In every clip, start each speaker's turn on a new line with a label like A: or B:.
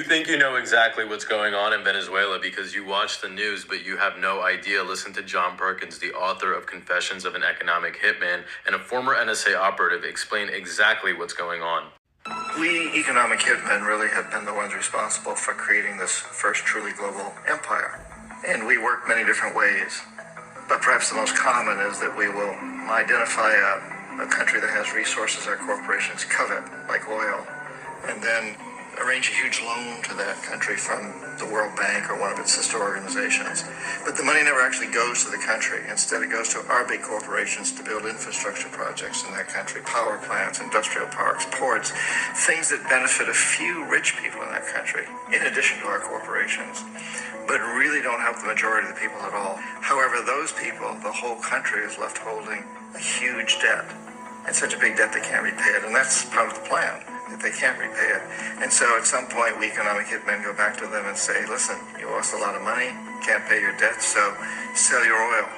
A: think you know exactly what's going on in Venezuela because you watch the news, but you have no idea. Listen to John Perkins, the author of Confessions of an Economic Hitman and a former NSA operative, explain exactly what's going on.
B: We economic hitmen really have been the ones responsible for creating this first truly global empire. And we work many different ways. But perhaps the most common is that we will identify a country that has resources our corporations covet, like oil, and then arrange a huge loan to that country from the World Bank or one of its sister organizations. But the money never actually goes to the country. Instead, it goes to our big corporations to build infrastructure projects in that country, power plants, industrial parks, ports, things that benefit a few rich people in that country, in addition to our corporations, but really don't help the majority of the people at all. However, those people, the whole country is left holding a huge debt, and such a big debt they can't repay it, and that's part of the plan, that they can't repay it. And so at some point, we economic hitmen go back to them and say, listen, you owe us a lot of money, can't pay your debt, so sell your oil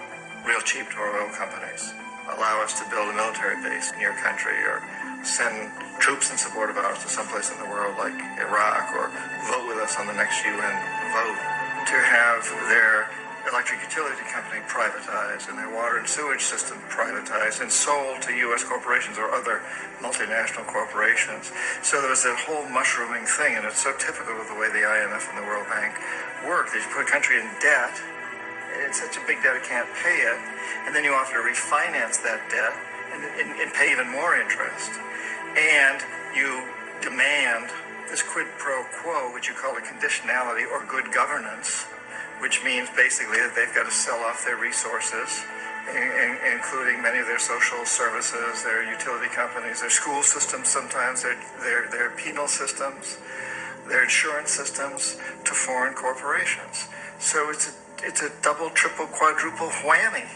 B: real cheap to our oil companies. Allow us to build a military base in your country, or send troops in support of ours to someplace in the world like Iraq, or vote with us on the next UN vote to have their electric utility company privatized and their water and sewage system privatized and sold to U.S. corporations or other multinational corporations. So there was that whole mushrooming thing, and it's so typical of the way the IMF and the World Bank work. They put a country in debt, and it's such a big debt it can't pay it, and then you offer to refinance that debt and pay even more interest. And you demand this quid pro quo, which you call a conditionality or good governance, which means basically that they've got to sell off their resources, including many of their social services, their utility companies, their school systems sometimes, their penal systems, their insurance systems, to foreign corporations. So it's a double, triple, quadruple whammy.